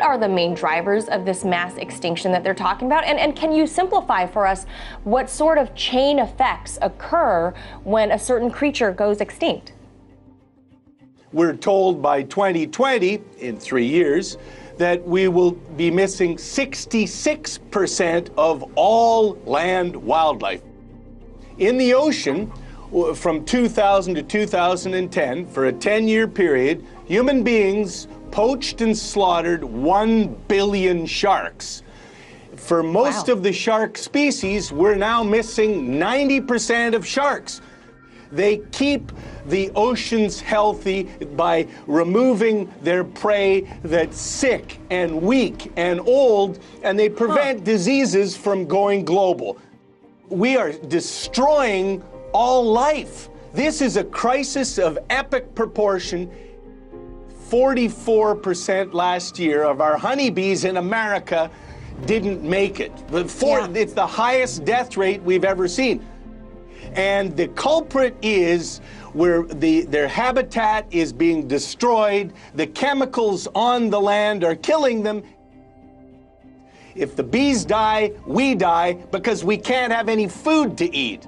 what are the main drivers of this mass extinction that they're talking about? And can you simplify for us what sort of chain effects occur when a certain creature goes extinct? We're told by 2020, in 3 years, that we will be missing 66% of all land wildlife. In the ocean, from 2000 to 2010, for a 10-year period, human beings poached and slaughtered 1 billion sharks. For most of the shark species, we're now missing 90% of sharks. They keep the oceans healthy by removing their prey that's sick and weak and old, and they prevent diseases from going global. We are destroying all life. This is a crisis of epic proportion. 44% last year of our honeybees in America didn't make it. It's the highest death rate we've ever seen. And the culprit is where their habitat is being destroyed, the chemicals on the land are killing them. If the bees die, we die because we can't have any food to eat.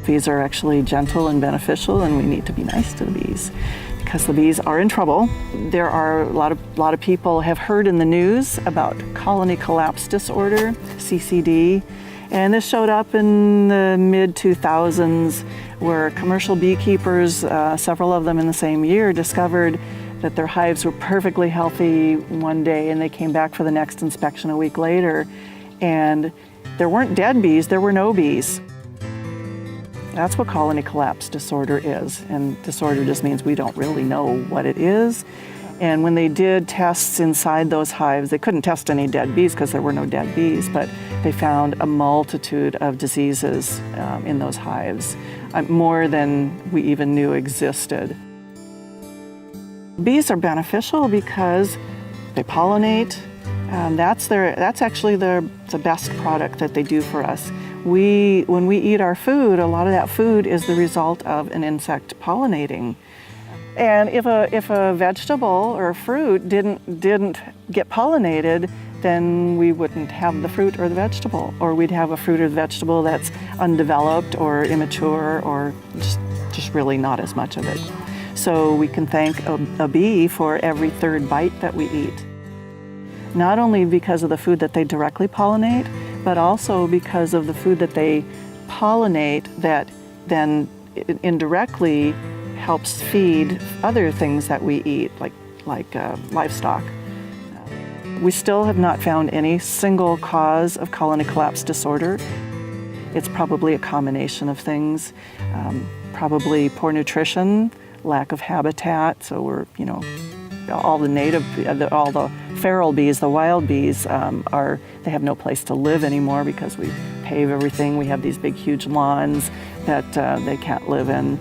Bees are actually gentle and beneficial, and we need to be nice to the bees because the bees are in trouble. There are a lot of people have heard in the news about colony collapse disorder, CCD, and this showed up in the mid-2000s where commercial beekeepers, several of them in the same year, discovered that their hives were perfectly healthy one day, and they came back for the next inspection a week later, and there weren't dead bees, there were no bees. That's what colony collapse disorder is, and disorder just means we don't really know what it is. And when they did tests inside those hives, they couldn't test any dead bees because there were no dead bees, but they found a multitude of diseases in those hives, more than we even knew existed. Bees are beneficial because they pollinate. That's actually the best product that they do for us. When we eat our food, a lot of that food is the result of an insect pollinating. And if a vegetable or a fruit didn't get pollinated, then we wouldn't have the fruit or the vegetable, or we'd have a fruit or the vegetable that's undeveloped or immature or just really not as much of it. So we can thank a bee for every third bite that we eat. Not only because of the food that they directly pollinate, but also because of the food that they pollinate that then indirectly helps feed other things that we eat, like livestock. We still have not found any single cause of colony collapse disorder. It's probably a combination of things, probably poor nutrition, lack of habitat. So we're, all the feral bees, the wild bees, they have no place to live anymore because we pave everything. We have these big, huge lawns that they can't live in.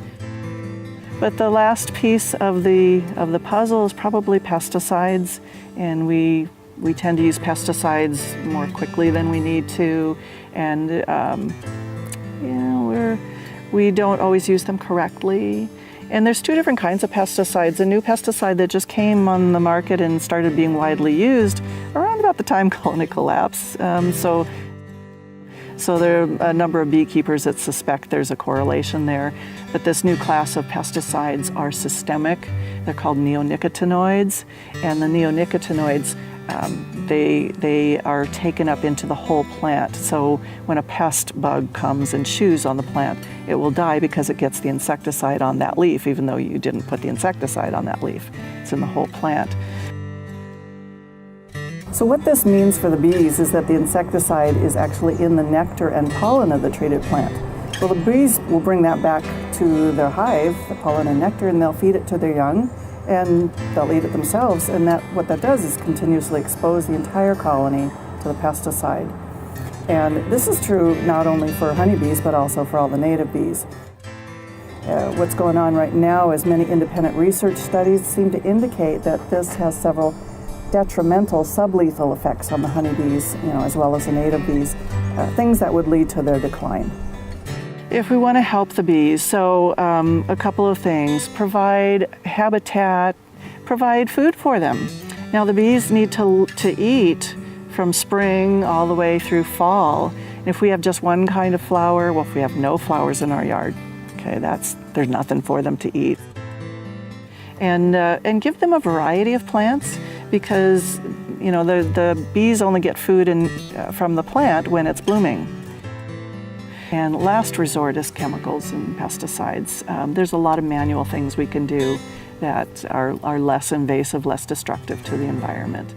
But the last piece of the puzzle is probably pesticides, and we tend to use pesticides more quickly than we need to, and we don't always use them correctly. And there's two different kinds of pesticides. A new pesticide that just came on the market and started being widely used around about the time colony collapse. So there are a number of beekeepers that suspect there's a correlation there. But this new class of pesticides are systemic. They're called neonicotinoids. And the neonicotinoids, they are taken up into the whole plant. So when a pest bug comes and chews on the plant, it will die because it gets the insecticide on that leaf, even though you didn't put the insecticide on that leaf. It's in the whole plant. So what this means for the bees is that the insecticide is actually in the nectar and pollen of the treated plant. Well, the bees will bring that back to their hive, the pollen and nectar, and they'll feed it to their young, and they'll eat it themselves. And what that does is continuously expose the entire colony to the pesticide. And this is true not only for honeybees, but also for all the native bees. What's going on right now is many independent research studies seem to indicate that this has several detrimental sublethal effects on the honeybees, as well as the native bees, things that would lead to their decline. If we want to help the bees, so a couple of things: provide habitat, provide food for them. Now the bees need to eat from spring all the way through fall. And if we have just one kind of flower, well, if we have no flowers in our yard, okay, there's nothing for them to eat. And give them a variety of plants, because the bees only get food from the plant when it's blooming. And last resort is chemicals and pesticides. There's a lot of manual things we can do that are less invasive, less destructive to the environment.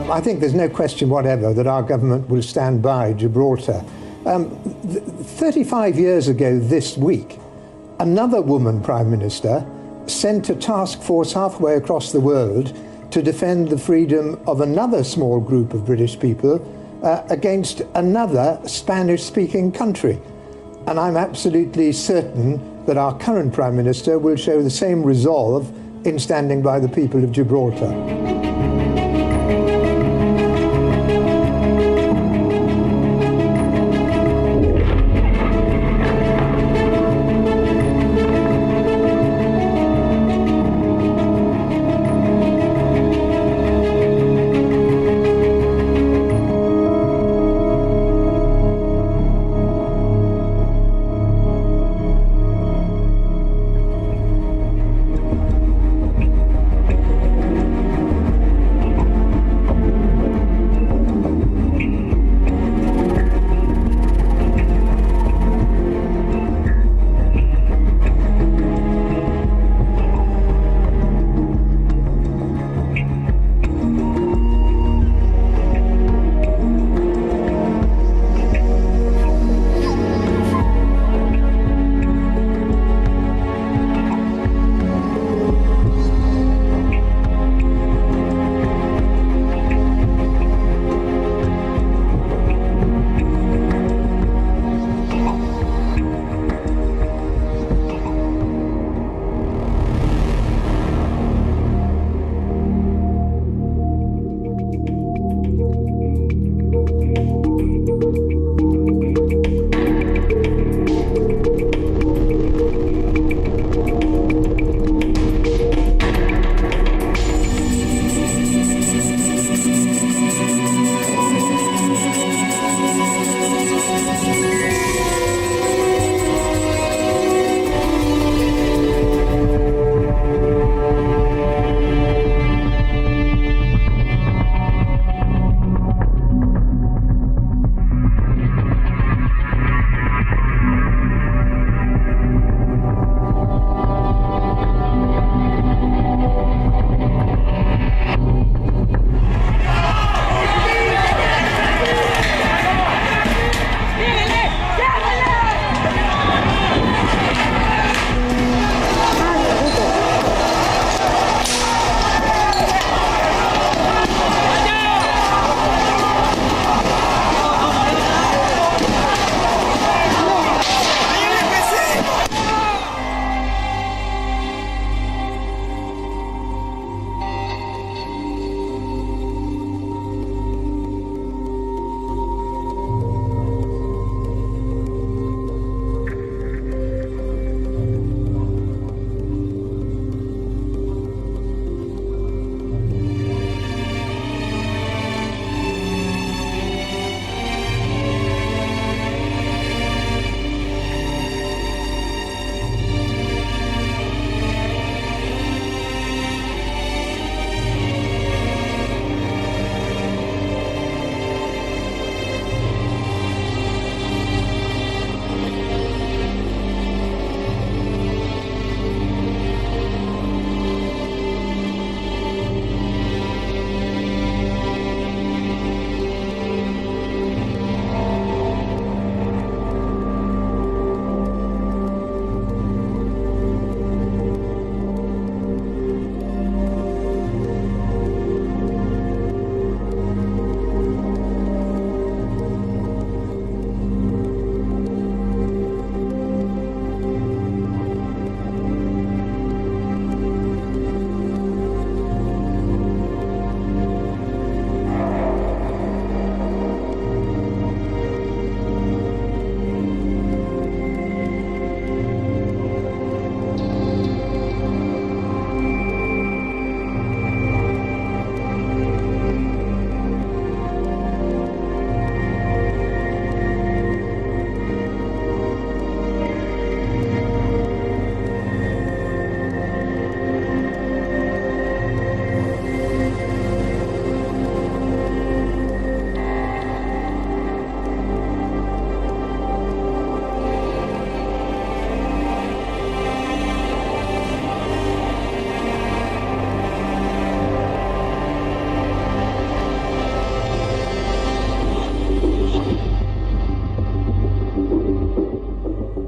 I think there's no question whatever that our government will stand by Gibraltar. 35 years ago this week, another woman Prime Minister sent a task force halfway across the world to defend the freedom of another small group of British people against another Spanish-speaking country. And I'm absolutely certain that our current Prime Minister will show the same resolve in standing by the people of Gibraltar.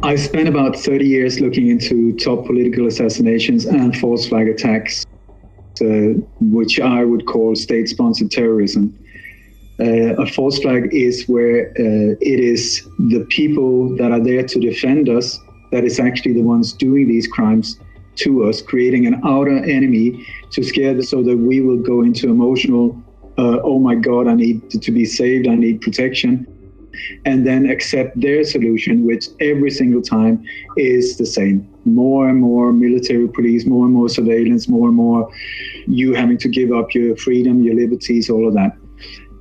I spent about 30 years looking into top political assassinations and false flag attacks, which I would call state-sponsored terrorism. A false flag is where it is the people that are there to defend us that is actually the ones doing these crimes to us, creating an outer enemy to scare us so that we will go into emotional, oh my God, I need to be saved, I need protection, and then accept their solution, which every single time is the same. More and more military police, more and more surveillance, more and more you having to give up your freedom, your liberties, all of that.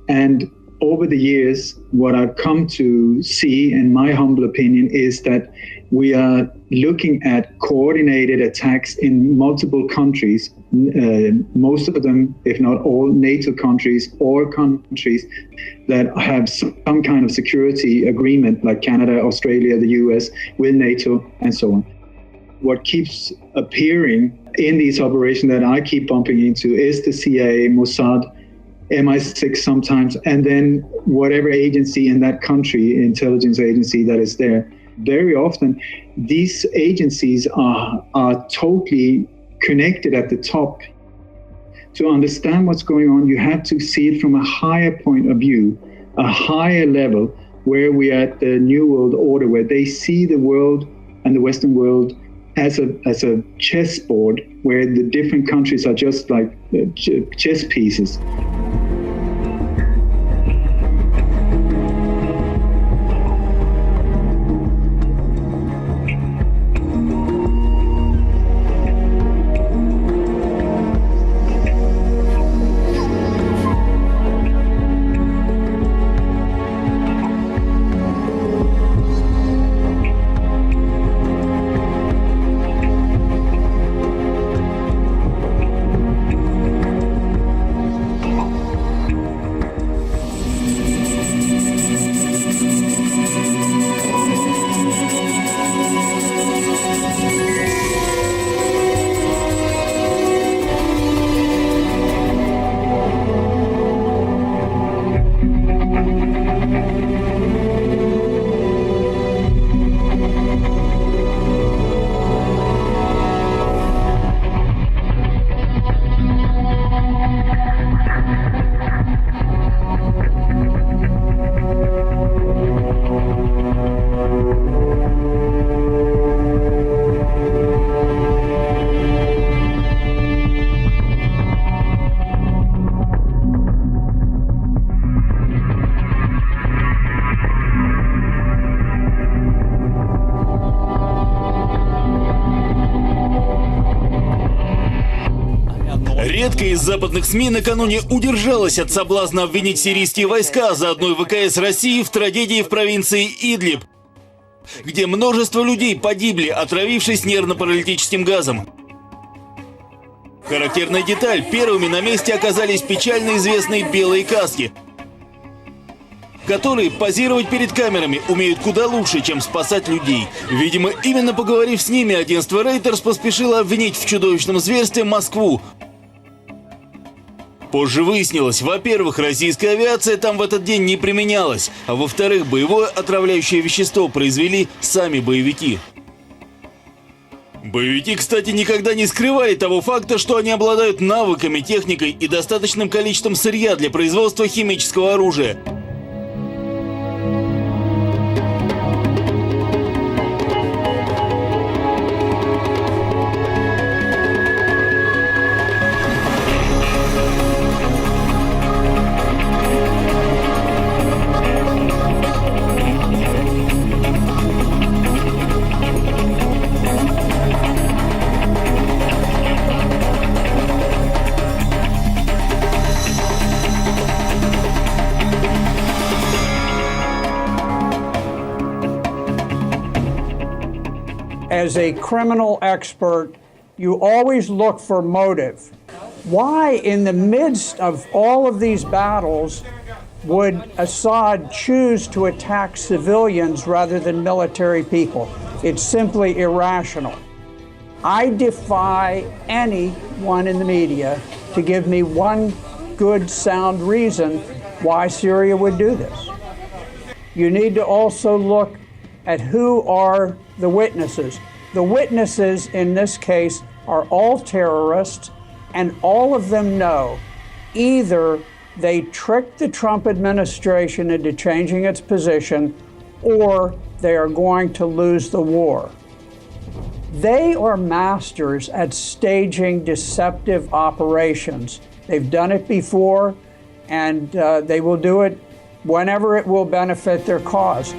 And over the years, what I've come to see, in my humble opinion, is that we are looking at coordinated attacks in multiple countries, most of them, if not all, NATO countries or countries that have some kind of security agreement, like Canada, Australia, the US, with NATO, and so on. What keeps appearing in these operations that I keep bumping into is the CIA, Mossad, MI6 sometimes, and then whatever agency in that country, intelligence agency that is there. Very often, these agencies are totally connected at the top. To understand what's going on, you have to see it from a higher point of view, a higher level, where we are at the New World Order, where they see the world and the Western world as a chessboard, where the different countries are just like chess pieces. Редкая из западных СМИ накануне удержалась от соблазна обвинить сирийские войска, заодно и ВКС России, в трагедии в провинции Идлиб, где множество людей погибли, отравившись нервно-паралитическим газом. Характерная деталь – первыми на месте оказались печально известные белые каски, которые позировать перед камерами умеют куда лучше, чем спасать людей. Видимо, именно поговорив с ними, агентство Reuters поспешило обвинить в чудовищном зверстве Москву. Позже выяснилось, во-первых, российская авиация там в этот день не применялась, а во-вторых, боевое отравляющее вещество произвели сами боевики. Боевики, кстати, никогда не скрывали того факта, что они обладают навыками, техникой и достаточным количеством сырья для производства химического оружия. As a criminal expert, you always look for motive. Why, in the midst of all of these battles, would Assad choose to attack civilians rather than military people? It's simply irrational. I defy anyone in the media to give me one good, sound reason why Syria would do this. You need to also look at who are the witnesses. The witnesses in this case are all terrorists, and all of them know either they tricked the Trump administration into changing its position, or they are going to lose the war. They are masters at staging deceptive operations. They've done it before, and they will do it whenever it will benefit their cause.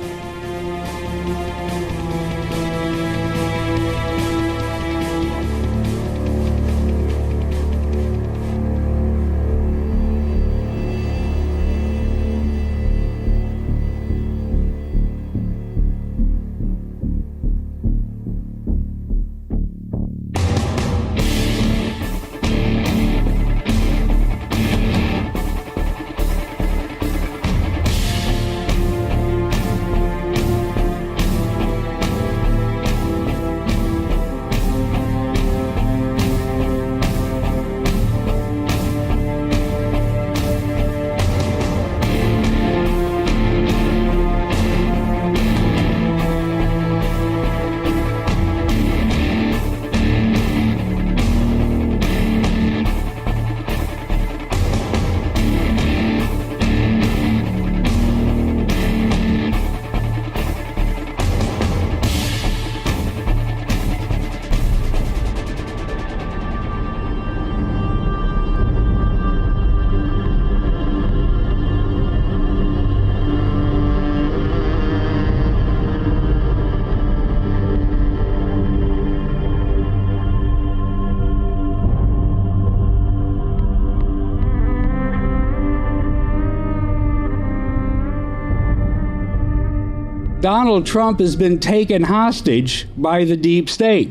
Donald Trump has been taken hostage by the deep state.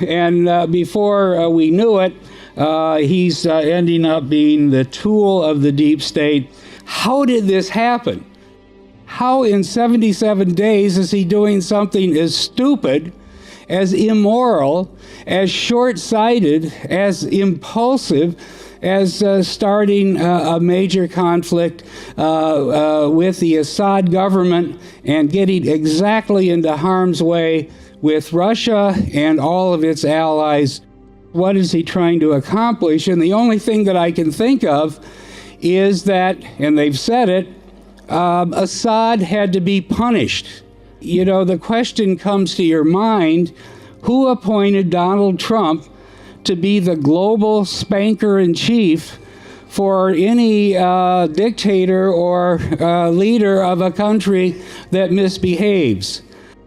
And before we knew it, he's ending up being the tool of the deep state. How did this happen? How in 77 days is he doing something as stupid, as immoral, as short-sighted, as impulsive, as starting a major conflict with the Assad government and getting exactly into harm's way with Russia and all of its allies? What is he trying to accomplish? And the only thing that I can think of is that, and they've said it, Assad had to be punished. You know, the question comes to your mind, who appointed Donald Trump to be the global spanker-in-chief for any dictator or leader of a country that misbehaves?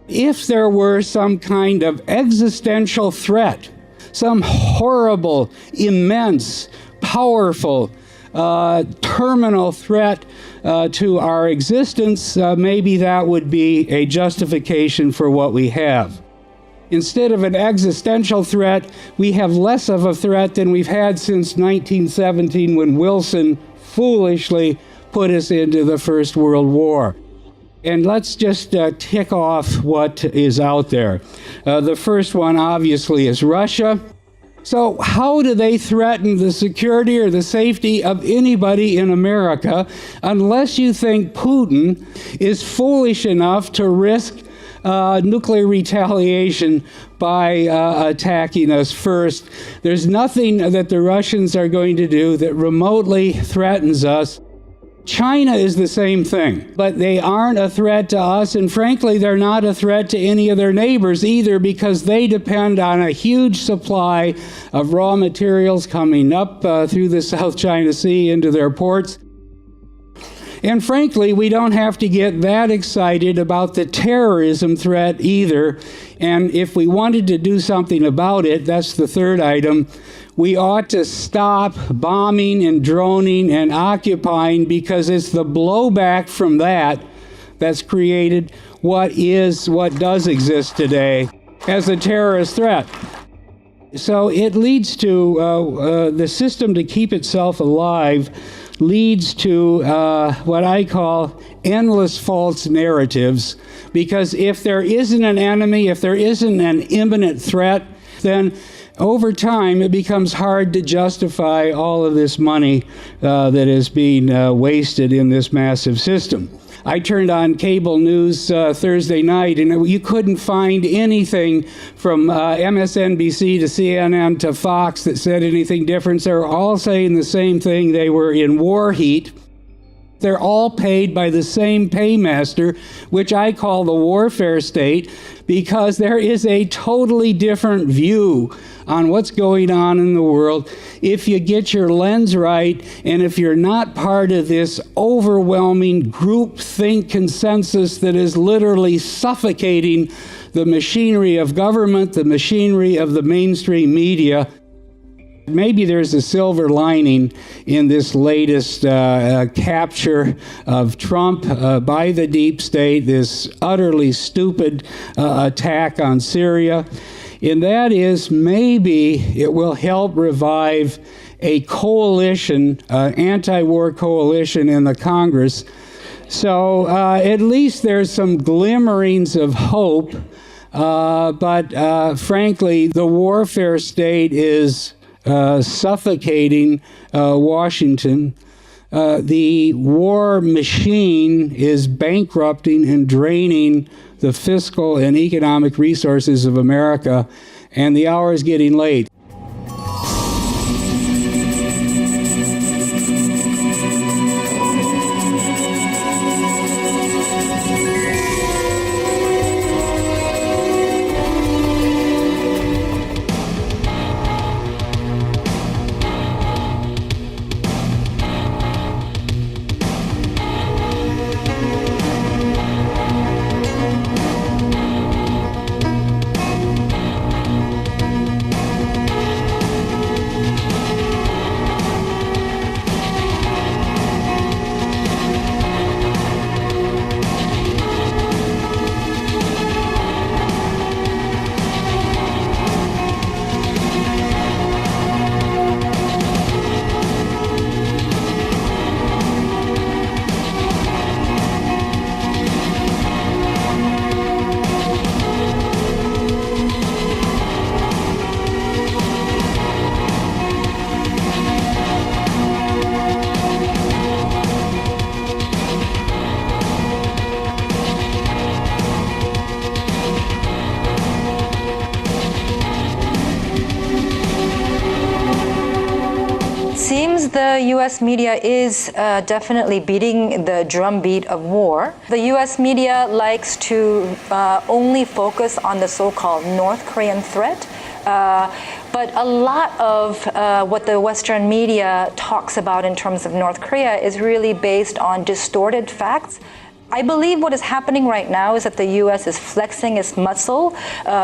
If there were some kind of existential threat, some horrible, immense, powerful, terminal threat to our existence, maybe that would be a justification for what we have. Instead of an existential threat, we have less of a threat than we've had since 1917, when Wilson foolishly put us into the First World War. And let's just tick off what is out there. The first one, obviously, is Russia. So how do they threaten the security or the safety of anybody in America unless you think Putin is foolish enough to risk nuclear retaliation by attacking us first? There's nothing that the Russians are going to do that remotely threatens us. China is the same thing, but they aren't a threat to us, and frankly, they're not a threat to any of their neighbors either, because they depend on a huge supply of raw materials coming up through the South China Sea into their ports. And frankly, we don't have to get that excited about the terrorism threat either. And if we wanted to do something about it, that's the third item, we ought to stop bombing and droning and occupying, because it's the blowback from that that's created what does exist today as a terrorist threat. So it leads to the system to keep itself alive leads to what I call endless false narratives, because if there isn't an enemy, if there isn't an imminent threat, then over time it becomes hard to justify all of this money that is being wasted in this massive system. I turned on cable news Thursday night, and you couldn't find anything from MSNBC to CNN to Fox that said anything different. They were all saying the same thing. They were in war heat. They're all paid by the same paymaster, which I call the warfare state, because there is a totally different view on what's going on in the world if you get your lens right, and if you're not part of this overwhelming groupthink consensus that is literally suffocating the machinery of government, the machinery of the mainstream media. Maybe there's a silver lining in this latest capture of Trump by the deep state, this utterly stupid attack on Syria, and that is maybe it will help revive a coalition, anti-war coalition in the Congress. So at least there's some glimmerings of hope, but frankly, the warfare state is suffocating Washington. The war machine is bankrupting and draining the fiscal and economic resources of America, and the hour is getting late. The U.S. media is definitely beating the drumbeat of war. The U.S. media likes to only focus on the so-called North Korean threat. But a lot of what the Western media talks about in terms of North Korea is really based on distorted facts. I believe what is happening right now is that the U.S. is flexing its muscle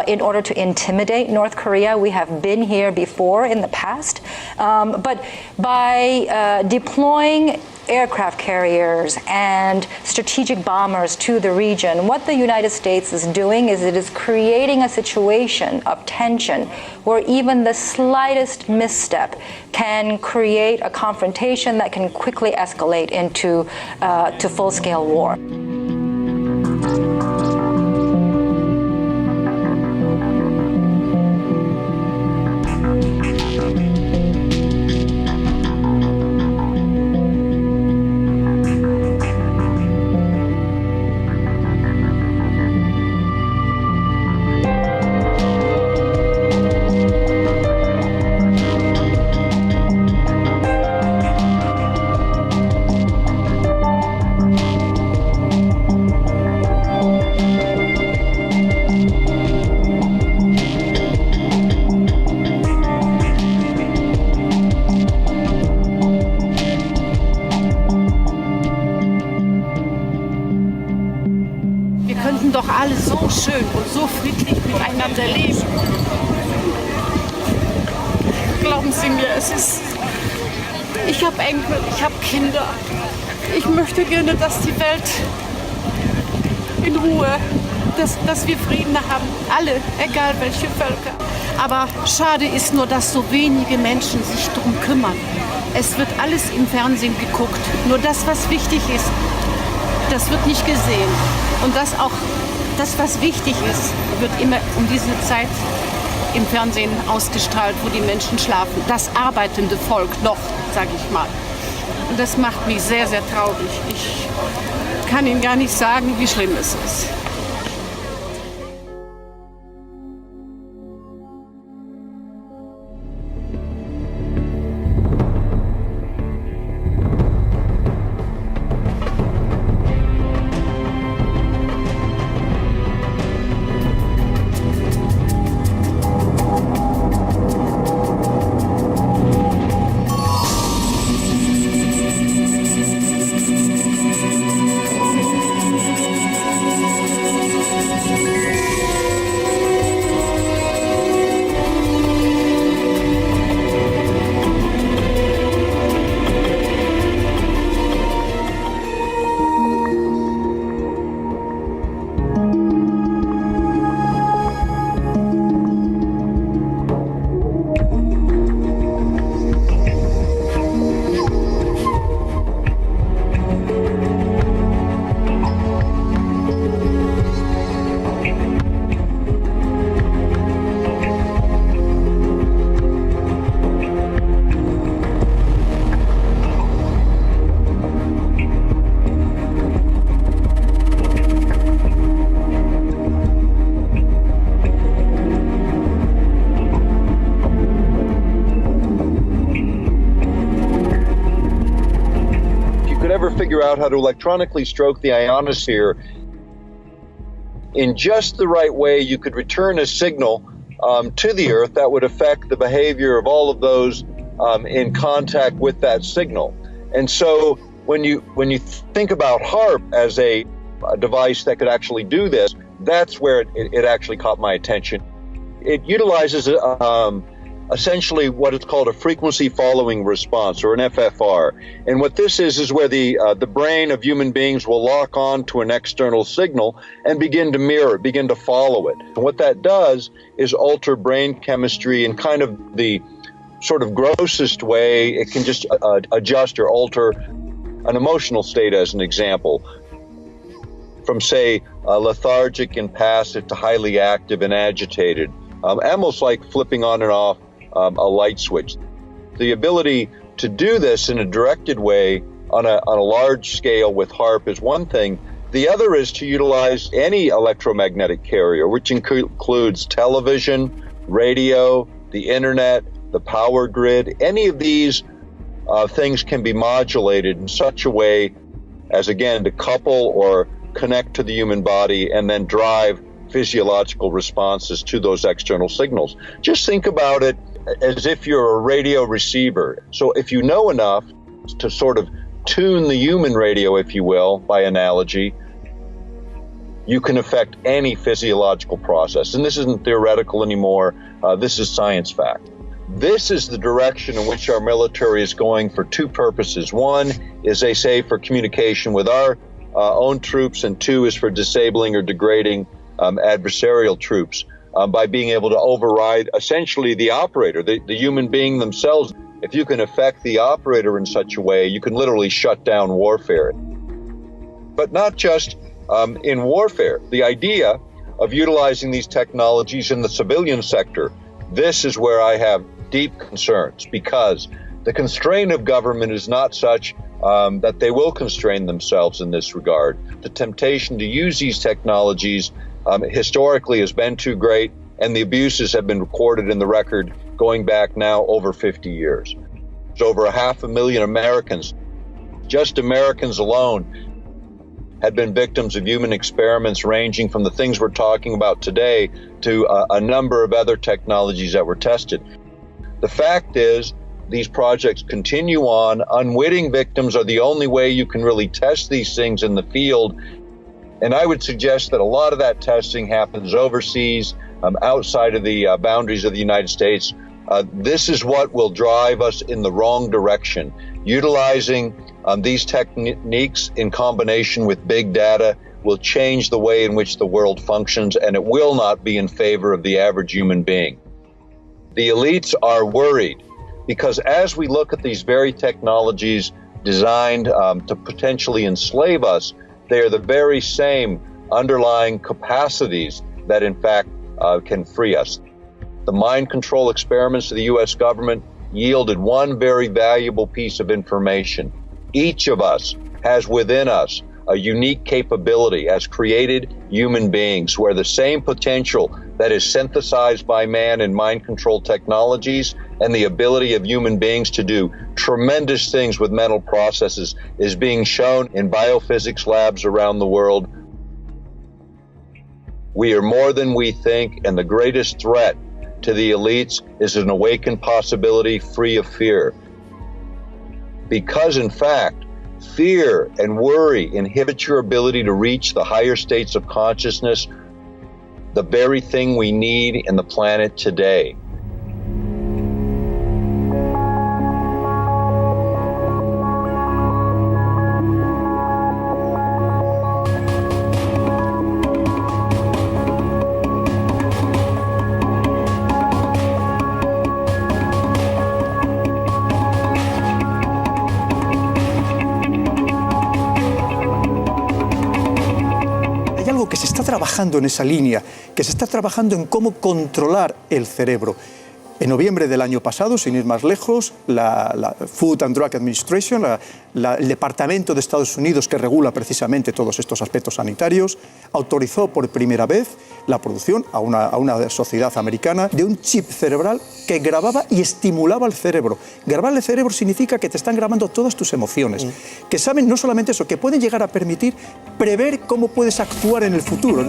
in order to intimidate North Korea. We have been here before in the past. But by deploying aircraft carriers and strategic bombers to the region, what the United States is doing is it is creating a situation of tension where even the slightest misstep can create a confrontation that can quickly escalate into to full-scale war. Doch alle so schön und so friedlich miteinander leben. Glauben Sie mir, ich habe Enkel, ich habe Kinder. Ich möchte gerne, dass die Welt in Ruhe, dass wir Frieden haben. Alle, egal welche Völker. Aber schade ist nur, dass so wenige Menschen sich darum kümmern. Es wird alles im Fernsehen geguckt. Nur das, was wichtig ist, das wird nicht gesehen. Und das auch, das, was wichtig ist, wird immer um diese Zeit im Fernsehen ausgestrahlt, wo die Menschen schlafen. Das arbeitende Volk noch, sage ich mal. Und das macht mich sehr, sehr traurig. Ich kann Ihnen gar nicht sagen, wie schlimm es ist. Figure out how to electronically stroke the ionosphere in just the right way, you could return a signal to the Earth that would affect the behavior of all of those in contact with that signal. And so when you think about HAARP as a device that could actually do this, that's where it actually caught my attention. It utilizes essentially what is called a frequency following response, or an FFR. And what this is where the brain of human beings will lock on to an external signal and begin to mirror, begin to follow it. And what that does is alter brain chemistry in kind of the sort of grossest way. It can just adjust or alter an emotional state, as an example, from, say, lethargic and passive to highly active and agitated, almost like flipping on and off a light switch. The ability to do this in a directed way on a large scale with HAARP is one thing. The other is to utilize any electromagnetic carrier, which includes television, radio, the internet, the power grid. Any of these things can be modulated in such a way as, again, to couple or connect to the human body and then drive physiological responses to those external signals. Just think about it as if you're a radio receiver. So if you know enough to sort of tune the human radio, if you will, by analogy, you can affect any physiological process. And this isn't theoretical anymore. This is science fact. This is the direction in which our military is going for two purposes. One is, they say, for communication with our own troops, and two is for disabling or degrading adversarial troops by being able to override essentially the operator, the human being themselves. If you can affect the operator in such a way, you can literally shut down warfare. But not just in warfare. The idea of utilizing these technologies in the civilian sector, this is where I have deep concerns, because the constraint of government is not such that they will constrain themselves in this regard. The temptation to use these technologies historically has been too great, and the abuses have been recorded in the record going back now over 50 years. There's over 500,000 Americans, just Americans alone, had been victims of human experiments ranging from the things we're talking about today to a number of other technologies that were tested. The fact is, these projects continue on. Unwitting victims are the only way you can really test these things in the field. And I would suggest that a lot of that testing happens overseas, outside of the boundaries of the United States. This is what will drive us in the wrong direction. Utilizing these techniques in combination with big data will change the way in which the world functions, and it will not be in favor of the average human being. The elites are worried because as we look at these very technologies designed to potentially enslave us, they are the very same underlying capacities that in fact can free us. The mind control experiments of the U.S. government yielded one very valuable piece of information. Each of us has within us a unique capability as created human beings where the same potential that is synthesized by man in mind control technologies and the ability of human beings to do tremendous things with mental processes is being shown in biophysics labs around the world. We are more than we think, and the greatest threat to the elites is an awakened possibility free of fear. Because in fact, fear and worry inhibit your ability to reach the higher states of consciousness, the very thing we need in the planet today. Que se está trabajando en esa línea, que se está trabajando en cómo controlar el cerebro. En noviembre del año pasado, sin ir más lejos, la Food and Drug Administration, el Departamento de Estados Unidos que regula precisamente todos estos aspectos sanitarios, autorizó por primera vez la producción a una sociedad americana de un chip cerebral que grababa y estimulaba el cerebro. Grabar el cerebro significa que te están grabando todas tus emociones, que saben no solamente eso, que pueden llegar a permitir prever cómo puedes actuar en el futuro.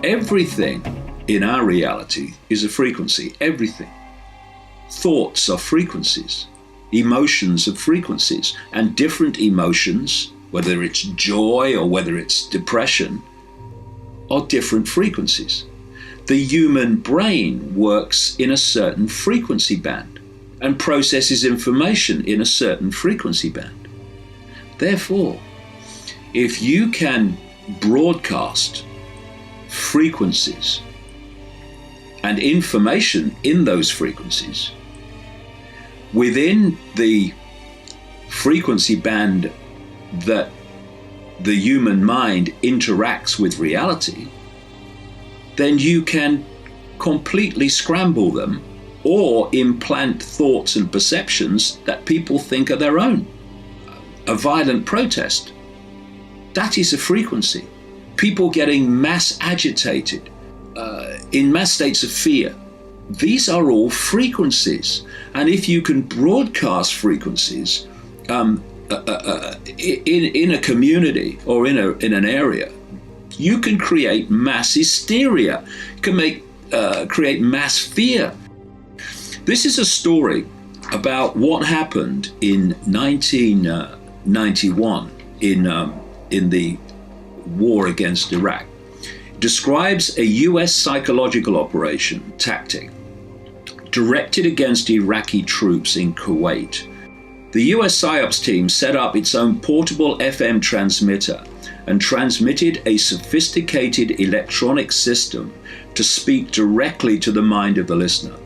Everything in our reality is a frequency. Everything. Thoughts are frequencies. Emotions are frequencies. And different emotions, whether it's joy or whether it's depression, are different frequencies. The human brain works in a certain frequency band and processes information in a certain frequency band. Therefore, if you can broadcast frequencies and information in those frequencies within the frequency band that the human mind interacts with reality, then you can completely scramble them or implant thoughts and perceptions that people think are their own. A violent protest, that is a frequency. People getting mass agitated, in mass states of fear. These are all frequencies. And if you can broadcast frequencies in a community or in an area, you can create mass hysteria, you can create mass fear. This is a story about what happened in 1991 in the war against Iraq. It describes a US psychological operation tactic directed against Iraqi troops in Kuwait. The US PSYOPs team set up its own portable FM transmitter and transmitted a sophisticated electronic system to speak directly to the mind of the listener,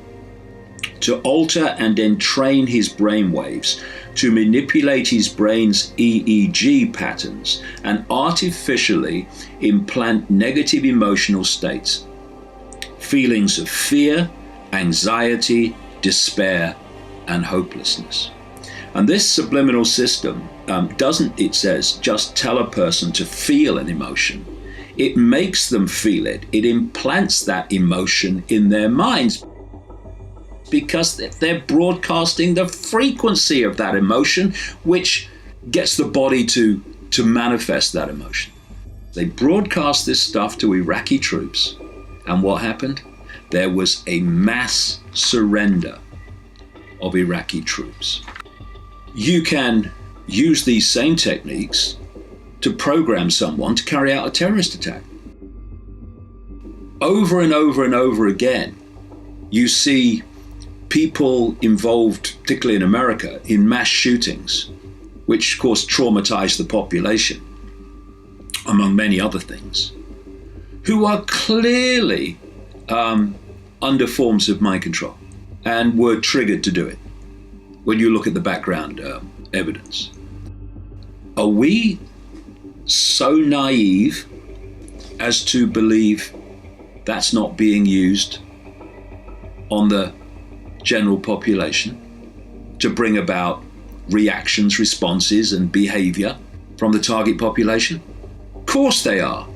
to alter and entrain his brainwaves, to manipulate his brain's EEG patterns and artificially implant negative emotional states, feelings of fear, anxiety, despair, and hopelessness. And this subliminal system doesn't, it says, just tell a person to feel an emotion. It makes them feel it. It implants that emotion in their minds, because they're broadcasting the frequency of that emotion, which gets the body to manifest that emotion. They broadcast this stuff to Iraqi troops, And what happened? There was a mass surrender of Iraqi troops. You can use these same techniques to program someone to carry out a terrorist attack. Over and over and over again, you see people involved, particularly in America, in mass shootings, which of course traumatize the population, among many other things, who are clearly under forms of mind control and were triggered to do it when you look at the background evidence. Are we so naive as to believe that's not being used on the general population to bring about reactions, responses, and behavior from the target population? Of course they are.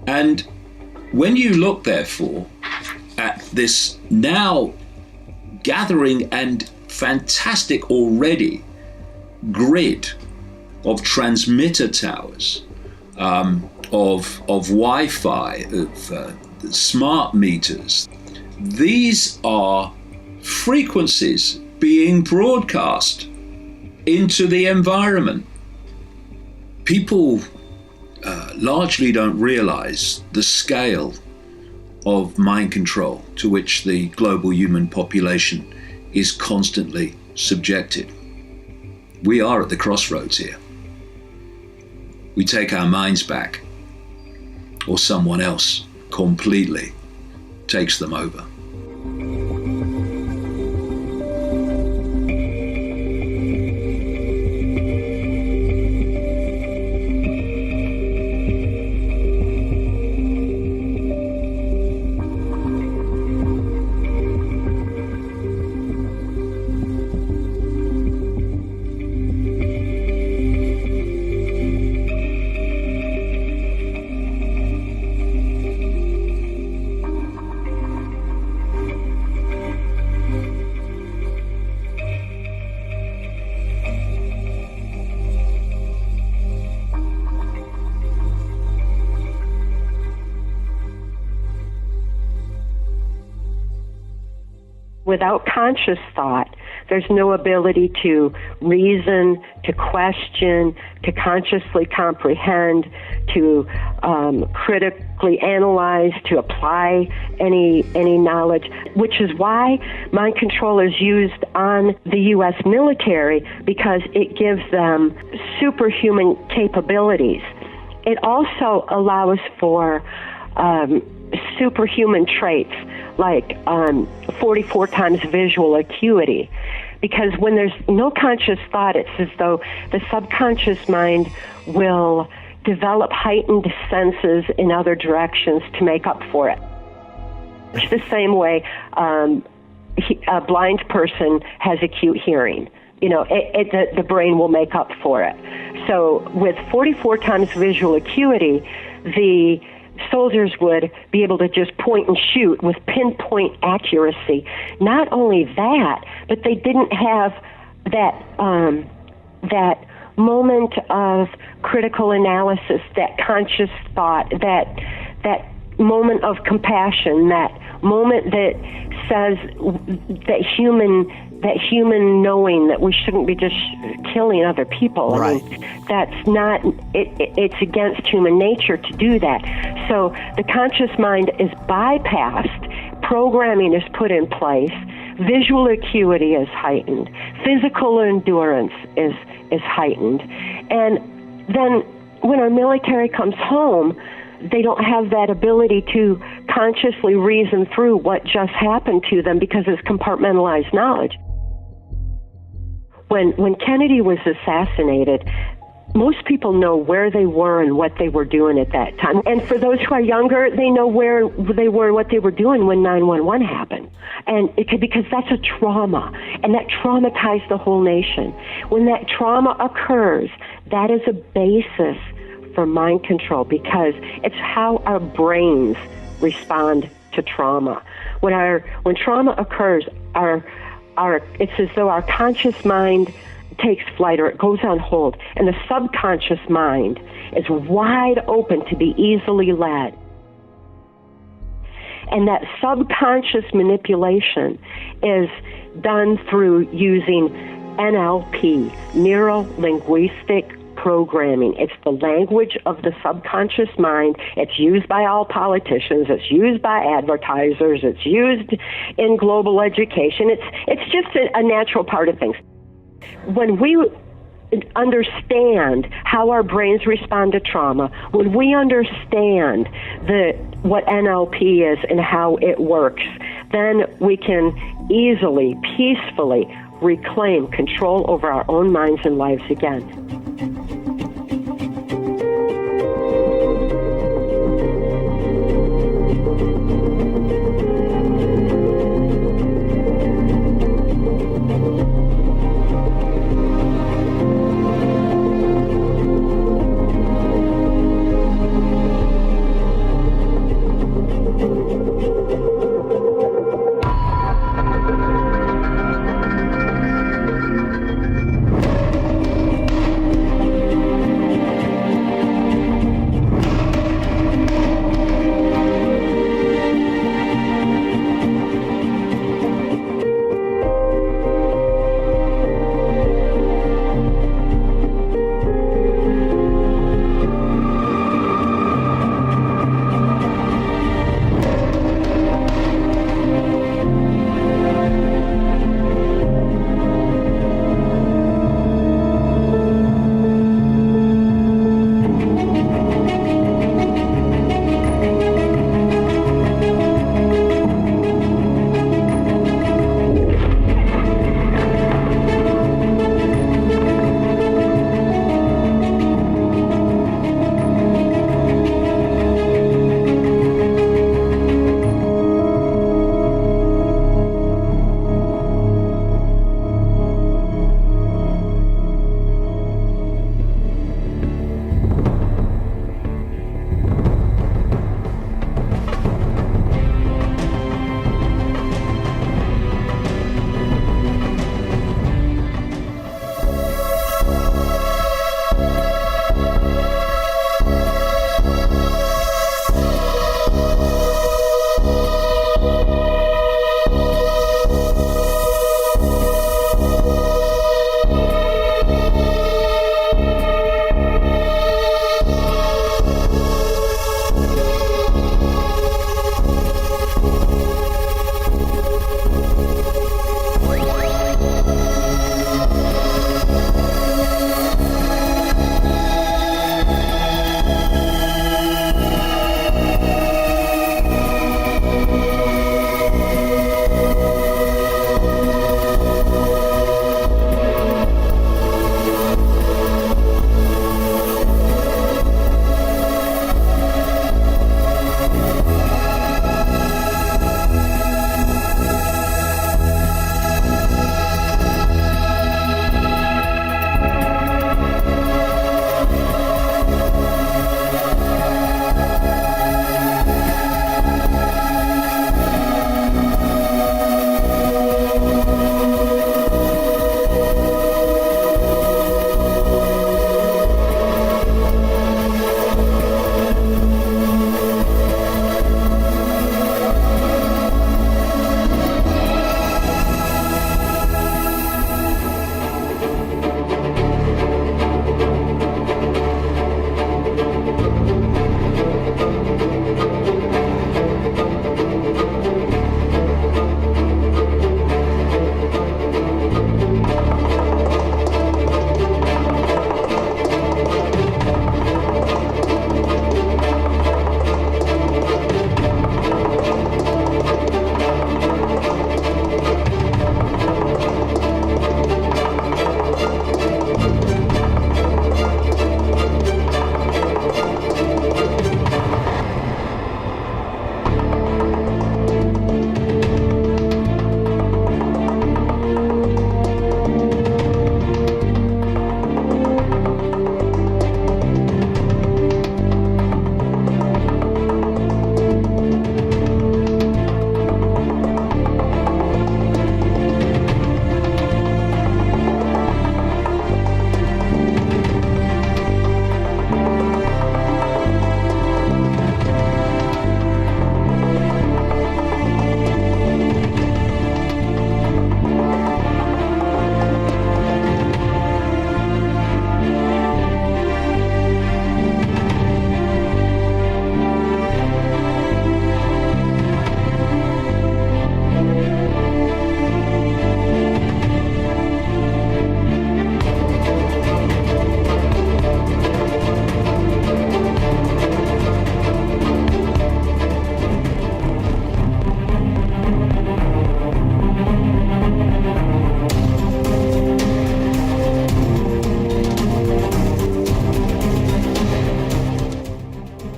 And when you look, therefore, at this now gathering and fantastic already grid of transmitter towers, of Wi-Fi, of smart meters, these are frequencies being broadcast into the environment. People largely don't realize the scale of mind control to which the global human population is constantly subjected. We are at the crossroads here. We take our minds back, or someone else completely takes them over. Without conscious thought, there's no ability to reason, to question, to consciously comprehend, to critically analyze, to apply any knowledge, which is why mind control is used on the U.S. military, because it gives them superhuman capabilities. It also allows for superhuman traits like 44 times visual acuity, because when there's no conscious thought, it's as though the subconscious mind will develop heightened senses in other directions to make up for it. It's the same way a blind person has acute hearing. You know, the brain will make up for it. So with 44 times visual acuity, the soldiers would be able to just point and shoot with pinpoint accuracy. Not only that, but they didn't have that moment of critical analysis, that conscious thought, that moment of compassion, that moment that says that human knowing that we shouldn't be just killing other people. Right. I mean, that's not, it's against human nature to do that. So the conscious mind is bypassed, programming is put in place, visual acuity is heightened, physical endurance is heightened. And then when our military comes home, they don't have that ability to consciously reason through what just happened to them because it's compartmentalized knowledge. When Kennedy was assassinated, most people know where they were and what they were doing at that time. And for those who are younger, they know where they were and what they were doing when 9/11 happened. And because that's a trauma, and that traumatized the whole nation. When that trauma occurs, that is a basis for mind control, because it's how our brains respond to trauma. When trauma occurs, it's as though our conscious mind takes flight, or it goes on hold, and the subconscious mind is wide open to be easily led. And that subconscious manipulation is done through using NLP, neuro-linguistic programming. It's the language of the subconscious mind. It's used by all politicians. It's used by advertisers. It's used in global education. It's just a natural part of things. When we understand how our brains respond to trauma, when we understand what NLP is and how it works, then we can easily, peacefully reclaim control over our own minds and lives again.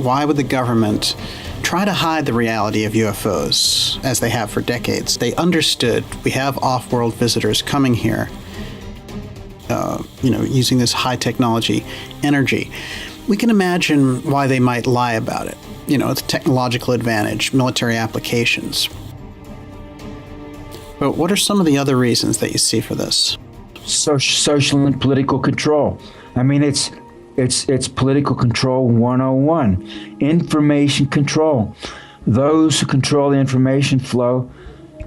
why would the government try to hide the reality of UFOs as they have for decades? They understood we have off-world visitors coming here, using this high technology energy. We can imagine why they might lie about it. It's technological advantage, military applications. But what are some of the other reasons that you see for this? Social and political control. I mean, it's political control 101. Information control. Those who control the information flow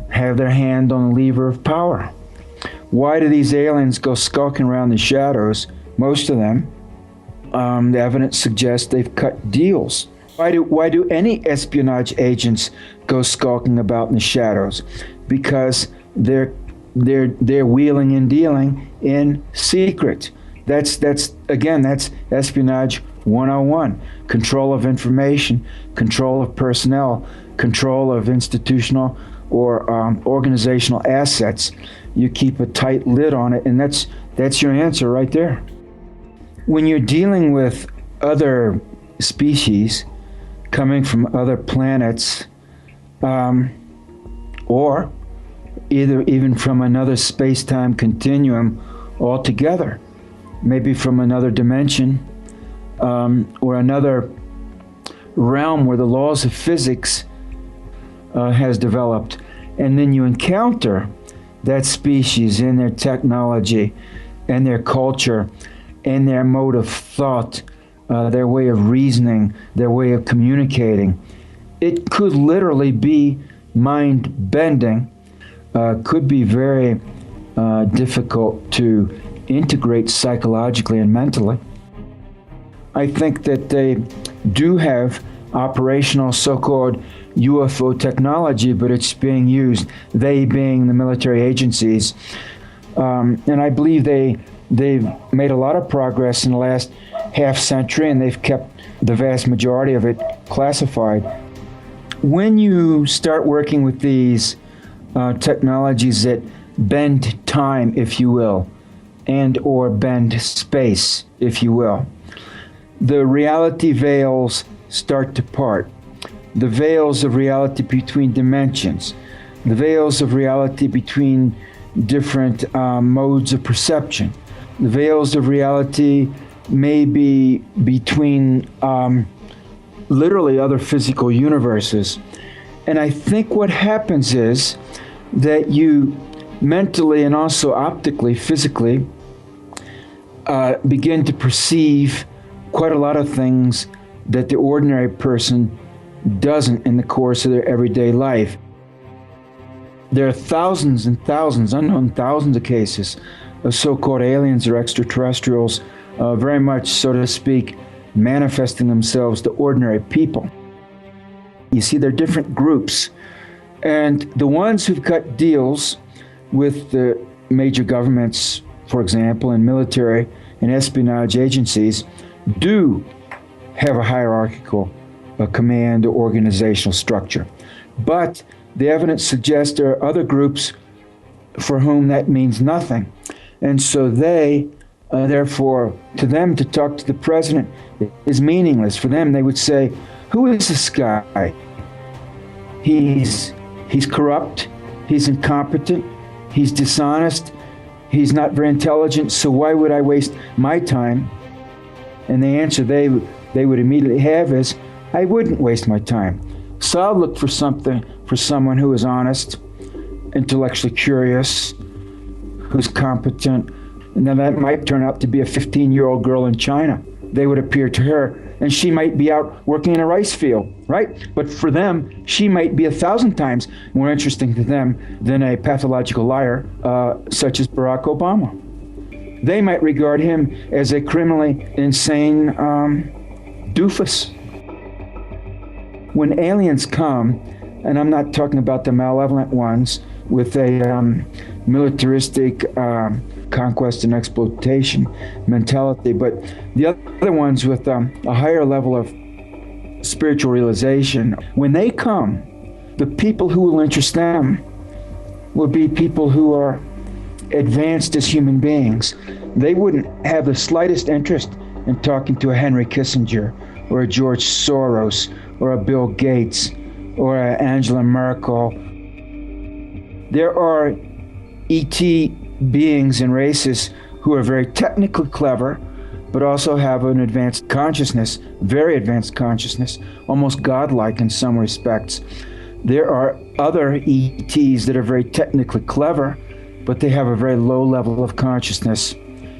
have their hand on the lever of power. Why do these aliens go skulking around the shadows? Most of them, the evidence suggests they've cut deals. Why do any espionage agents go skulking about in the shadows? Because they're wheeling and dealing in secret. That's espionage 101. Control of information, control of personnel, control of institutional or organizational assets. You keep a tight lid on it, and that's your answer right there. When you're dealing with other species coming from other planets, or even from another space-time continuum altogether, maybe from another dimension, or another realm where the laws of physics has developed, and then you encounter that species in their technology and their culture and their mode of thought, their way of reasoning, their way of communicating. It could literally be mind-bending, could be very difficult to integrate psychologically and mentally. I think that they do have operational so-called UFO technology, but it's being used, they being the military agencies. And I believe they've made a lot of progress in the last half century, and they've kept the vast majority of it classified. When you start working with these technologies that bend time, if you will, and or bend space, if you will, the reality veils start to part. The veils of reality between dimensions, the veils of reality between different modes of perception, the veils of reality may be between literally other physical universes. And I think what happens is that you mentally and also optically, physically, begin to perceive quite a lot of things that the ordinary person doesn't in the course of their everyday life. There are thousands and thousands, unknown thousands of cases of so-called aliens or extraterrestrials, very much, so to speak, manifesting themselves to ordinary people. You see, they're different groups. And the ones who've cut deals with the major governments, for example, and military and espionage agencies, do have a hierarchical command or organizational structure. But the evidence suggests there are other groups for whom that means nothing. And so they, therefore, to them to talk to the president is meaningless. For them, they would say, who is this guy? He's corrupt, he's incompetent, he's dishonest, he's not very intelligent, so why would I waste my time? And the answer they would immediately have is, I wouldn't waste my time. So I'll look for someone who is honest, intellectually curious, who's competent, and then that might turn out to be a 15-year-old girl in China. They would appear to her, and she might be out working in a rice field, right? But for them, she might be 1,000 times more interesting to them than a pathological liar such as Barack Obama. They might regard him as a criminally insane doofus. When aliens come, and I'm not talking about the malevolent ones with a militaristic conquest and exploitation mentality, but the other ones with a higher level of spiritual realization, when they come, the people who will interest them will be people who are advanced as human beings. They wouldn't have the slightest interest in talking to a Henry Kissinger or a George Soros or a Bill Gates or a Angela Merkel. There are ET beings and races who are very technically clever, but also have an advanced consciousness, very advanced consciousness, almost godlike in some respects. There are other ETs that are very technically clever, but they have a very low level of consciousness.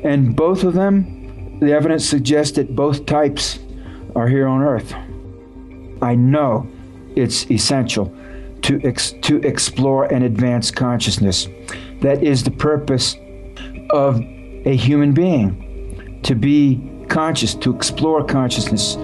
And both of them, the evidence suggests that both types are here on Earth. I know it's essential to explore and advance consciousness. That is the purpose of a human being, to be conscious, to explore consciousness.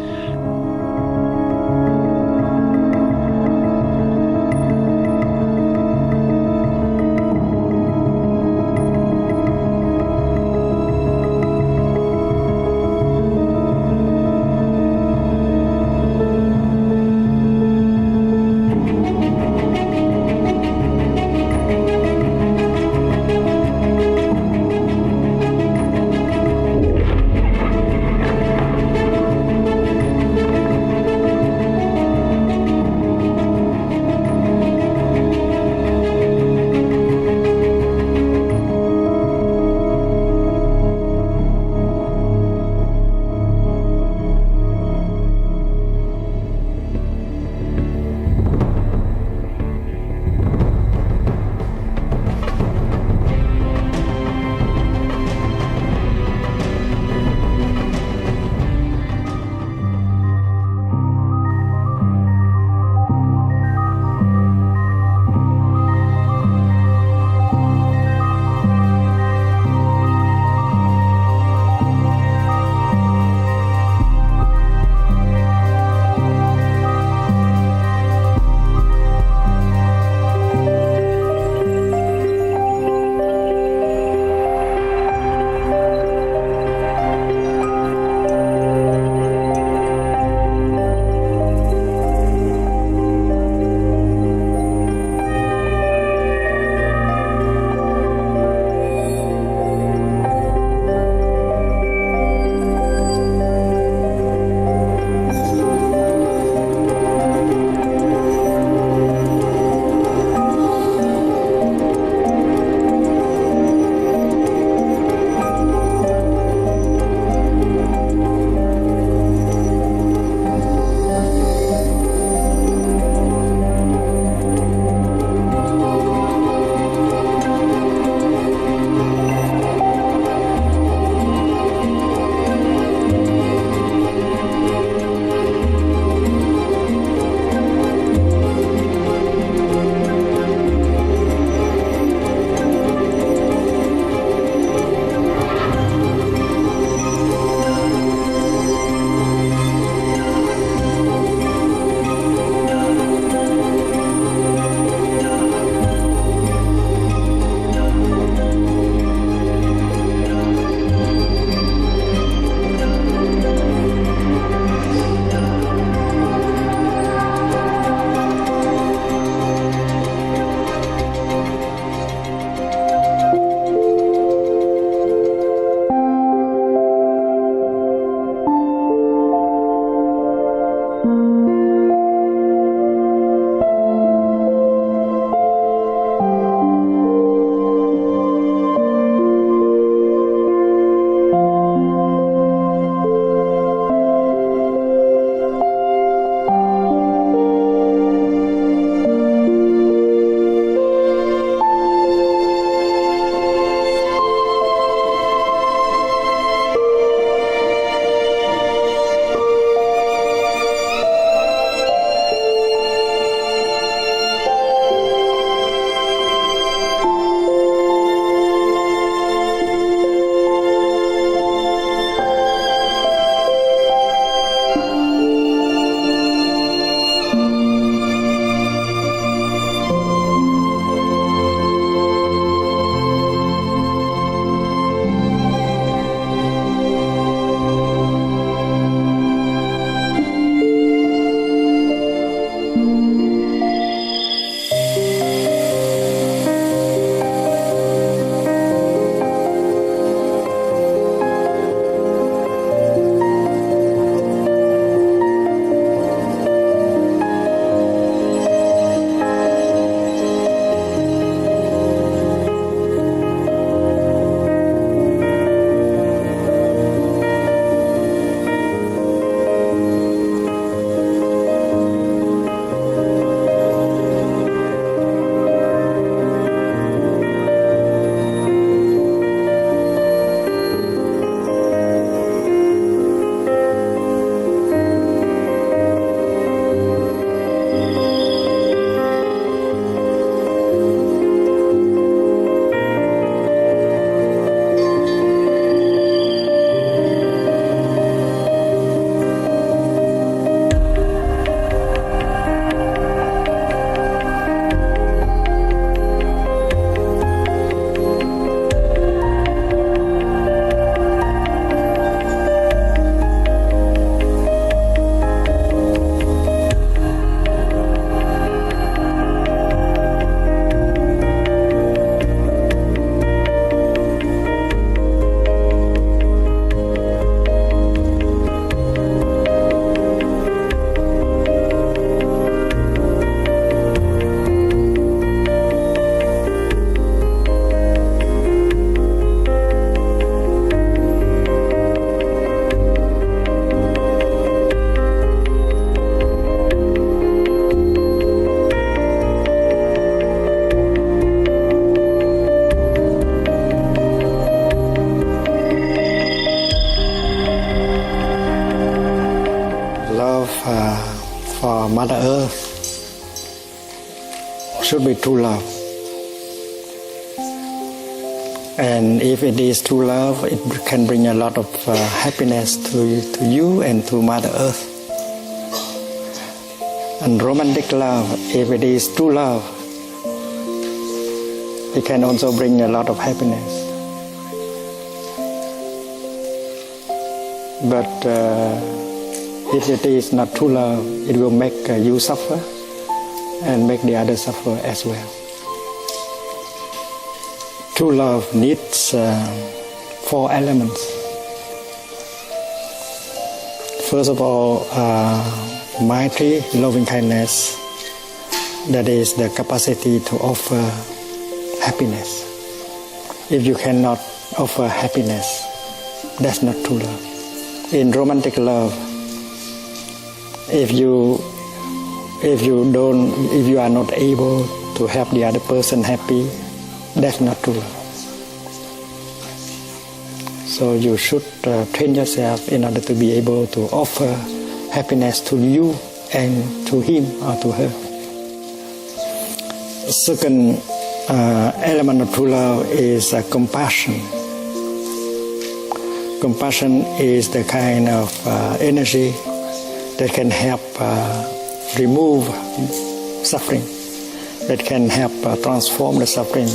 should be true love. And if it is true love, it can bring a lot of happiness to you and to Mother Earth. And romantic love, if it is true love, it can also bring a lot of happiness. But if it is not true love, it will make you suffer and make the others suffer as well. True love needs 4 elements. First of all, Maitri, loving kindness, that is the capacity to offer happiness. If you cannot offer happiness, that's not true love. In romantic love, if you are not able to help the other person happy, that's not true love. So you should train yourself in order to be able to offer happiness to you and to him or to her. Second element of true love is compassion. Compassion is the kind of energy that can help remove suffering, that can help transform the suffering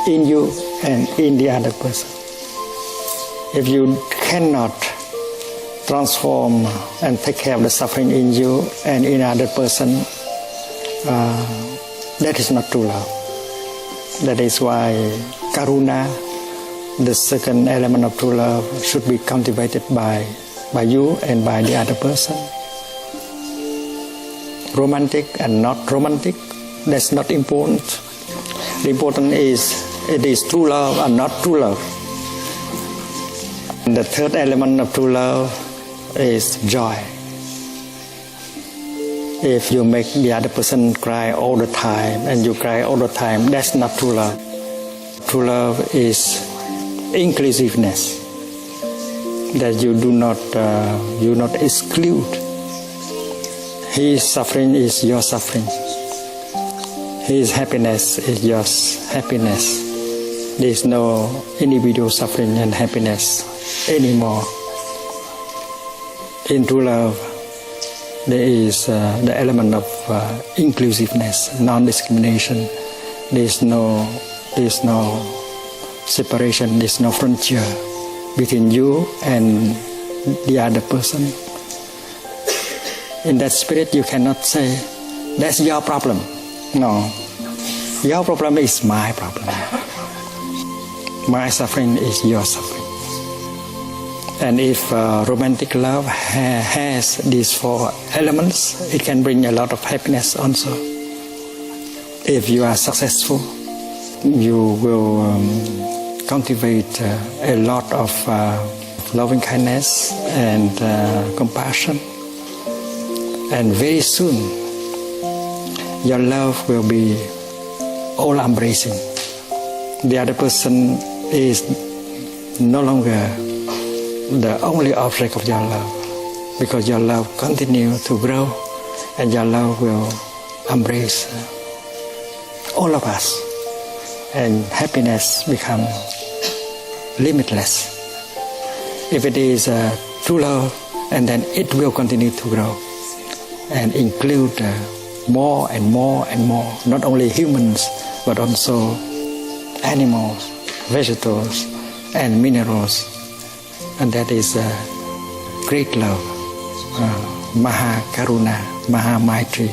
in you and in the other person. If you cannot transform and take care of the suffering in you and in another person, that is not true love. That is why karuna, the second element of true love, should be cultivated by you and by the other person. Romantic and not romantic, that's not important. The important is it is true love or not true love. And the third element of true love is joy. If you make the other person cry all the time and you cry all the time, that's not true love. True love is inclusiveness, that you do not exclude. His suffering is your suffering. His happiness is your happiness. There is no individual suffering and happiness anymore. In true love, there is the element of inclusiveness, non-discrimination. There is no separation. There is no frontier between you and the other person. In that spirit, you cannot say, that's your problem. No, your problem is my problem. My suffering is your suffering. And if romantic love has these 4 elements, it can bring a lot of happiness also. If you are successful, you will cultivate a lot of loving kindness and compassion. And very soon, your love will be all-embracing. The other person is no longer the only object of your love, because your love continues to grow and your love will embrace all of us, and happiness becomes limitless. If it is true love, and then it will continue to grow and include more and more and more, not only humans but also animals, vegetables and minerals. And that is great love, Maha Karuna, Maha Maitri.